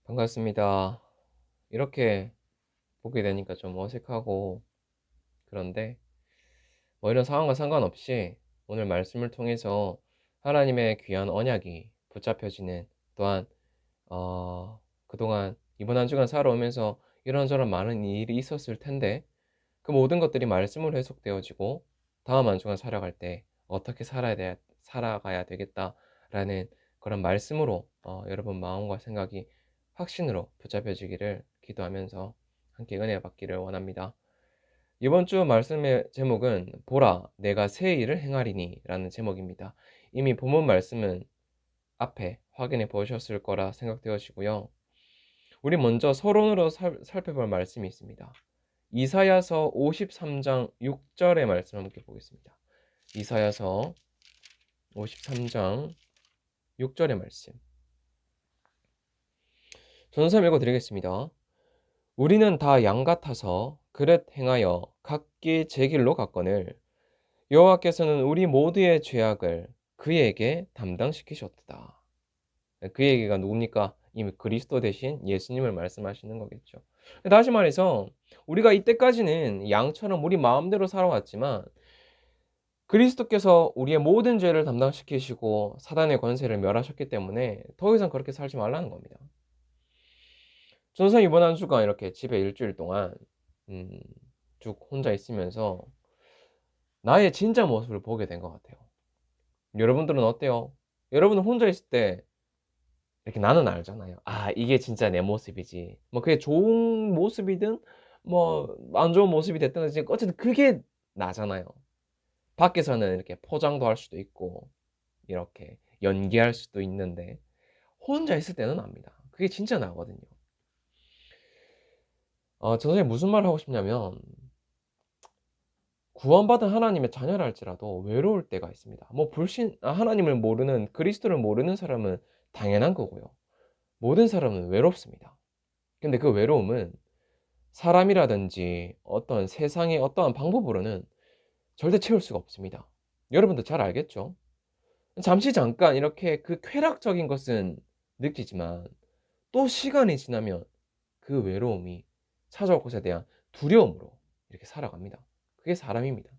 반갑습니다. 이렇게 보게 되니까 좀 어색하고 그런데 이런 상황과 상관없이 오늘 말씀을 통해서 하나님의 귀한 언약이 붙잡혀지는 또한 그동안 이번 한 주간 살아오면서 이런저런 많은 일이 있었을 텐데 그 모든 것들이 말씀으로 해석되어지고 다음 한 주간 살아갈 때 어떻게 살아가야 되겠다라는 그런 말씀으로 여러분 마음과 생각이 확신으로 붙잡혀지기를 기도하면서 함께 은혜 받기를 원합니다. 이번 주 말씀의 제목은 보라 내가 새 일을 행하리니 라는 제목입니다. 이미 본문 말씀은 앞에 확인해 보셨을 거라 생각되어지고요. 우리 먼저 서론으로 살펴볼 말씀이 있습니다. 이사야서 53장 6절의 말씀 함께 보겠습니다. 이사야서 53장 6절의 말씀. 전서 읽어드리겠습니다. 우리는 다 양 같아서 그릇 행하여 각기 제 길로 갔거늘 여호와께서는 우리 모두의 죄악을 그에게 담당시키셨다. 그에게가 누굽니까? 이미 그리스도 대신 예수님을 말씀하시는 거겠죠. 다시 말해서 우리가 이때까지는 양처럼 우리 마음대로 살아왔지만 그리스도께서 우리의 모든 죄를 담당시키시고 사단의 권세를 멸하셨기 때문에 더 이상 그렇게 살지 말라는 겁니다. 전선 이번 한 주간 이렇게 집에 일주일 동안 음, 쭉 혼자 있으면서 나의 진짜 모습을 보게 된 것 같아요. 여러분들은 어때요? 여러분은 혼자 있을 때 이렇게 나는 알잖아요. 아, 이게 진짜 내 모습이지. 뭐 그게 좋은 모습이든 뭐 안 좋은 모습이 됐든 어쨌든 그게 나잖아요. 밖에서는 이렇게 포장도 할 수도 있고 이렇게 연기할 수도 있는데 혼자 있을 때는 압니다. 그게 진짜 나거든요. 저 선생님 무슨 말을 하고 싶냐면 구원받은 하나님의 자녀라 할지라도 외로울 때가 있습니다. 뭐 하나님을 모르는 그리스도를 모르는 사람은 당연한 거고요. 모든 사람은 외롭습니다. 근데 그 외로움은 사람이라든지 어떤 세상의 어떠한 방법으로는 절대 채울 수가 없습니다. 여러분도 잘 알겠죠? 잠시 잠깐 이렇게 그 쾌락적인 것은 느끼지만 또 시간이 지나면 그 외로움이 찾아올 것에 대한 두려움으로 이렇게 살아갑니다. 그게 사람입니다.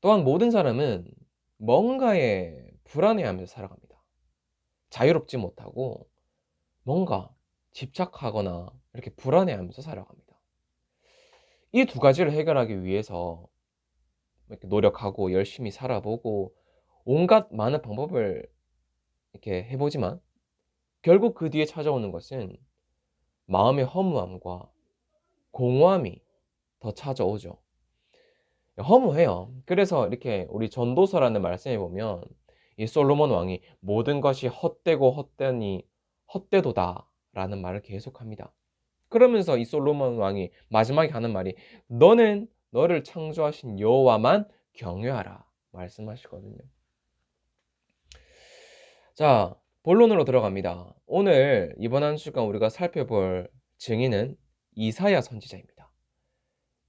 또한 모든 사람은 뭔가에 불안해하면서 살아갑니다. 자유롭지 못하고 뭔가 집착하거나 이렇게 불안해하면서 살아갑니다. 이 두 가지를 해결하기 위해서 이렇게 노력하고 열심히 살아보고 온갖 많은 방법을 이렇게 해보지만 결국 그 뒤에 찾아오는 것은 마음의 허무함과 공허함이 더 찾아오죠. 허무해요. 그래서 이렇게 우리 전도서라는 말씀에 보면 이 솔로몬 왕이 모든 것이 헛되고 헛되니 헛되도다 라는 말을 계속합니다. 그러면서 이 솔로몬 왕이 마지막에 하는 말이 너는 너를 창조하신 여호와만 경외하라 말씀하시거든요. 자, 본론으로 들어갑니다. 오늘 이번 한 주간 우리가 살펴볼 증인은 이사야 선지자입니다.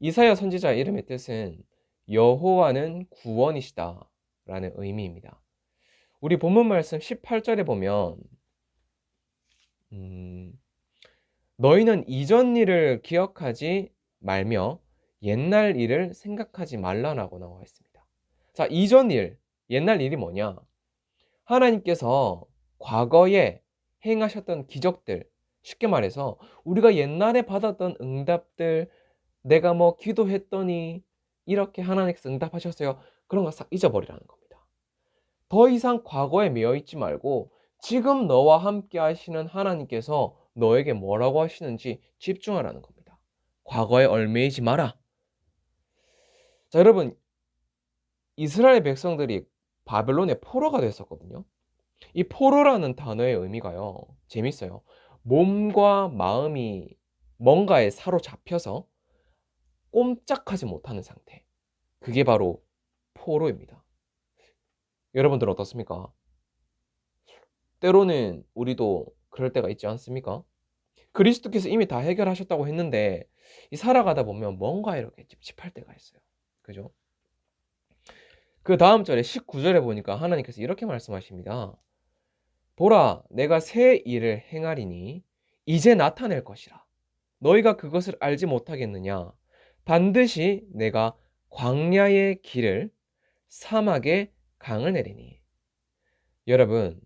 이사야 선지자 이름의 뜻은 여호와는 구원이시다 라는 의미입니다. 우리 본문 말씀 18절에 보면 너희는 이전 일을 기억하지 말며 옛날 일을 생각하지 말라라고 나와 있습니다. 자, 이전 일, 옛날 일이 뭐냐? 하나님께서 과거에 행하셨던 기적들, 쉽게 말해서 우리가 옛날에 받았던 응답들, 내가 뭐 기도했더니 이렇게 하나님께서 응답하셨어요. 그런 거 싹 잊어버리라는 겁니다. 더 이상 과거에 매여 있지 말고 지금 너와 함께 하시는 하나님께서 너에게 뭐라고 하시는지 집중하라는 겁니다. 과거에 얽매이지 마라. 자, 여러분, 이스라엘 백성들이 바벨론의 포로가 됐었거든요. 이 포로라는 단어의 의미가요, 재밌어요. 몸과 마음이 뭔가에 사로잡혀서 꼼짝하지 못하는 상태. 그게 바로 포로입니다. 여러분들 어떻습니까? 때로는 우리도 그럴 때가 있지 않습니까? 그리스도께서 이미 다 해결하셨다고 했는데 이 살아가다 보면 뭔가 이렇게 찝찝할 때가 있어요. 그죠? 그 다음 절에 19절에 보니까 하나님께서 이렇게 말씀하십니다. 보라, 내가 새 일을 행하리니 이제 나타낼 것이라. 너희가 그것을 알지 못하겠느냐? 반드시 내가 광야의 길을 사막의 강을 내리니. 여러분,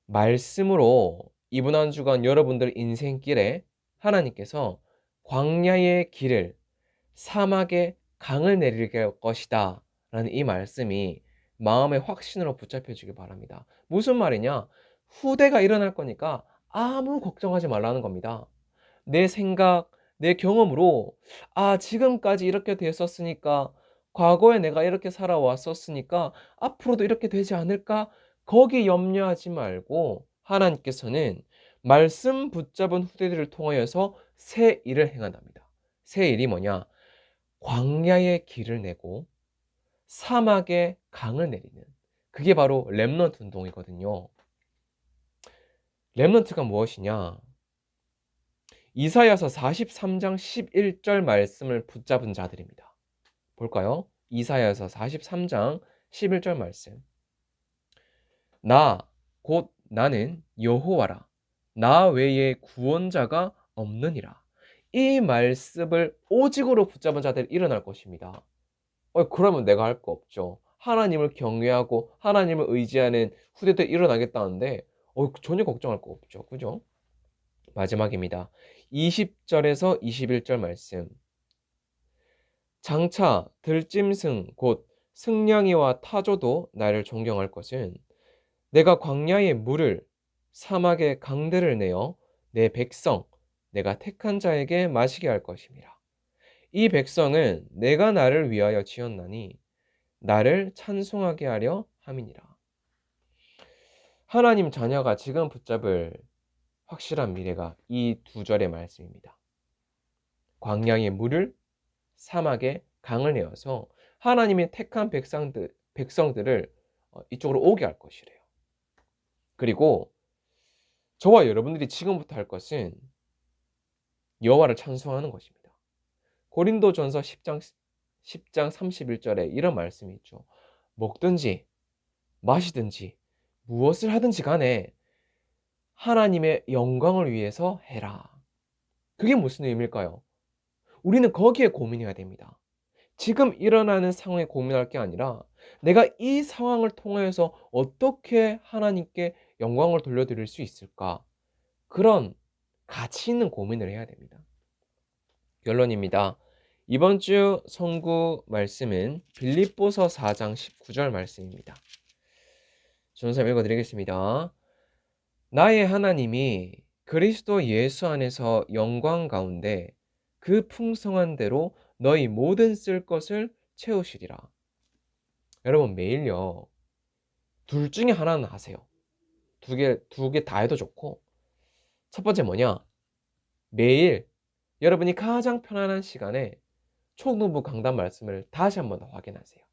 말씀으로 이번 한 주간 여러분들 인생길에 하나님께서 광야의 길을 사막의 강을 내릴 것이다 라는 이 말씀이 마음의 확신으로 붙잡혀 주길 바랍니다. 무슨 말이냐? 후대가 일어날 거니까 아무 걱정하지 말라는 겁니다. 내 생각, 내 경험으로 지금까지 이렇게 됐었으니까, 과거에 내가 이렇게 살아왔었으니까 앞으로도 이렇게 되지 않을까? 거기 염려하지 말고 하나님께서는 말씀 붙잡은 후대들을 통하여서 새 일을 행한답니다. 새 일이 뭐냐? 광야의 길을 내고 사막의 강을 내리는, 그게 바로 렘넌트 운동이거든요. 렘넌트가 무엇이냐? 이사야서 43장 11절 말씀을 붙잡은 자들입니다. 볼까요? 이사야서 43장 11절 말씀. 나, 곧 나는 여호와라. 나 외에 구원자가 없느니라. 이 말씀을 오직으로 붙잡은 자들이 일어날 것입니다. 그러면 내가 할 거 없죠. 하나님을 경외하고 하나님을 의지하는 후대들이 일어나겠다는데 전혀 걱정할 거 없죠. 그죠? 마지막입니다. 20절에서 21절 말씀. 장차 들짐승 곧 승냥이와 타조도 나를 존경할 것은 내가 광야의 물을 사막의 강들을 내어 내 백성 내가 택한 자에게 마시게 할 것임이라. 이 백성은 내가 나를 위하여 지었나니 나를 찬송하게 하려 함이니라. 하나님 자녀가 지금 붙잡을 확실한 미래가 이 두 절의 말씀입니다. 광야의 물을 사막의 강을 내어서 하나님의 택한 백성들을 이쪽으로 오게 할 것이래요. 그리고 저와 여러분들이 지금부터 할 것은 여호와를 찬송하는 것입니다. 고린도전서 10장 31절에 이런 말씀이 있죠. 먹든지 마시든지 무엇을 하든지 간에 하나님의 영광을 위해서 해라. 그게 무슨 의미일까요? 우리는 거기에 고민해야 됩니다. 지금 일어나는 상황에 고민할 게 아니라 내가 이 상황을 통해서 어떻게 하나님께 영광을 돌려드릴 수 있을까? 그런 가치 있는 고민을 해야 됩니다. 결론입니다. 이번 주 선구 말씀은 빌립보서 4장 19절 말씀입니다. 전사 읽어드리겠습니다. 나의 하나님이 그리스도 예수 안에서 영광 가운데 그 풍성한 대로 너희 모든 쓸 것을 채우시리라. 여러분 매일요 둘 중에 하나는 하세요. 두 개 다 해도 좋고, 첫 번째 뭐냐? 매일 여러분이 가장 편안한 시간에 초등부 강단 말씀을 다시 한번 더 확인하세요.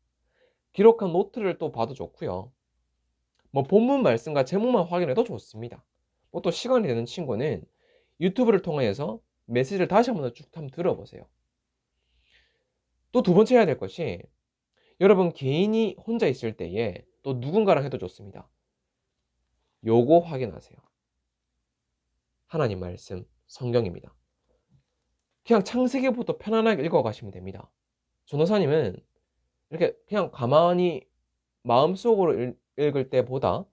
기록한 노트를 또 봐도 좋고요. 본문 말씀과 제목만 확인해도 좋습니다. 또 시간이 되는 친구는 유튜브를 통해서 메시지를 다시 한번 더 쭉 한번 들어보세요. 또 두 번째 해야 될 것이, 여러분 개인이 혼자 있을 때에 또 누군가랑 해도 좋습니다. 요거 확인하세요. 하나님 말씀, 성경입니다. 그냥 창세기부터 편안하게 읽어가시면 됩니다. 전도사님은 이렇게 그냥 가만히 마음속으로 읽을 때보다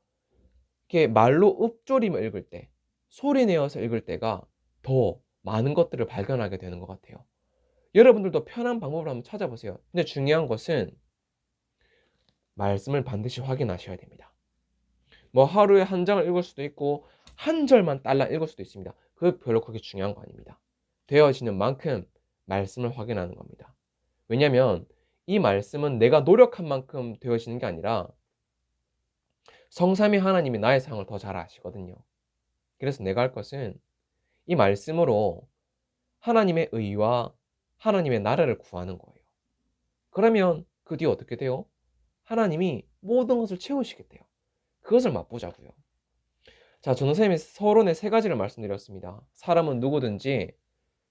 이렇게 말로 읊조리며 읽을 때, 소리 내어서 읽을 때가 더 많은 것들을 발견하게 되는 것 같아요. 여러분들도 편한 방법을 한번 찾아보세요. 근데 중요한 것은 말씀을 반드시 확인하셔야 됩니다. 하루에 한 장을 읽을 수도 있고 한 절만 딸라 읽을 수도 있습니다. 그 별로 그렇게 중요한 거 아닙니다. 되어지는 만큼 말씀을 확인하는 겁니다. 왜냐하면 이 말씀은 내가 노력한 만큼 되어지는 게 아니라 성삼위 하나님이 나의 상황을 더 잘 아시거든요. 그래서 내가 할 것은 이 말씀으로 하나님의 의와 하나님의 나라를 구하는 거예요. 그러면 그 뒤에 어떻게 돼요? 하나님이 모든 것을 채우시겠대요. 그것을 맛보자고요. 자, 전도사님이 서론의 세 가지를 말씀드렸습니다. 사람은 누구든지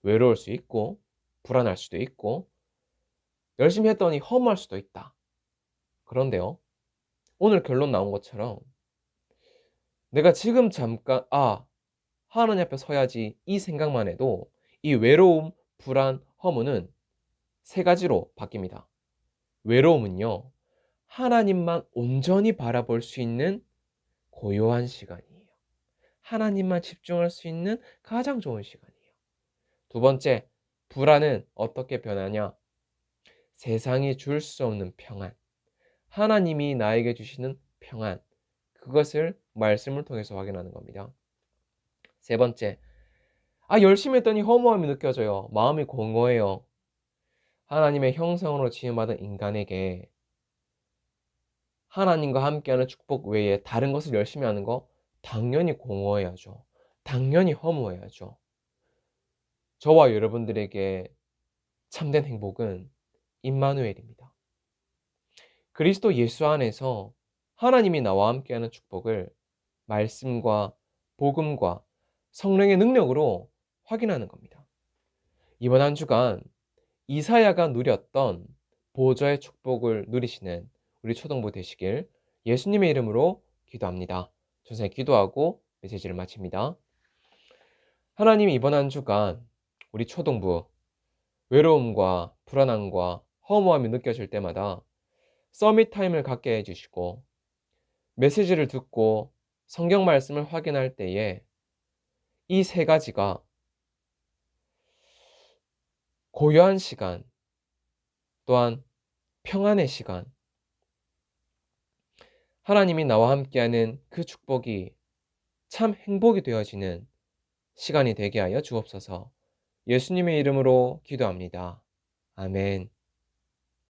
외로울 수 있고 불안할 수도 있고 열심히 했더니 허무할 수도 있다. 그런데요, 오늘 결론 나온 것처럼 내가 지금 잠깐 '아 하나님 앞에 서야지.' 이 생각만 해도 이 외로움, 불안, 허무는 세 가지로 바뀝니다. 외로움은요, 하나님만 온전히 바라볼 수 있는 고요한 시간이에요. 하나님만 집중할 수 있는 가장 좋은 시간이에요. 두 번째, 불안은 어떻게 변하냐? 세상이 줄 수 없는 평안. 하나님이 나에게 주시는 평안. 그것을 말씀을 통해서 확인하는 겁니다. 세 번째, 열심히 했더니 허무함이 느껴져요. 마음이 공허해요. 하나님의 형상으로 지음받은 인간에게 하나님과 함께하는 축복 외에 다른 것을 열심히 하는 거 당연히 공허해야죠. 당연히 허무해야죠. 저와 여러분들에게 참된 행복은 임마누엘입니다. 그리스도 예수 안에서 하나님이 나와 함께하는 축복을 말씀과 복음과 성령의 능력으로 확인하는 겁니다. 이번 한 주간 이사야가 누렸던 보좌의 축복을 누리시는 우리 초동부 되시길 예수님의 이름으로 기도합니다. 전사에 기도하고 메시지를 마칩니다. 하나님, 이번 한 주간 우리 초동부 외로움과 불안함과 허무함이 느껴질 때마다 서밋 타임을 갖게 해주시고 메시지를 듣고 성경 말씀을 확인할 때에 이 세 가지가 고요한 시간, 또한 평안의 시간, 하나님이 나와 함께하는 그 축복이 참 행복이 되어지는 시간이 되게 하여 주옵소서. 예수님의 이름으로 기도합니다. 아멘.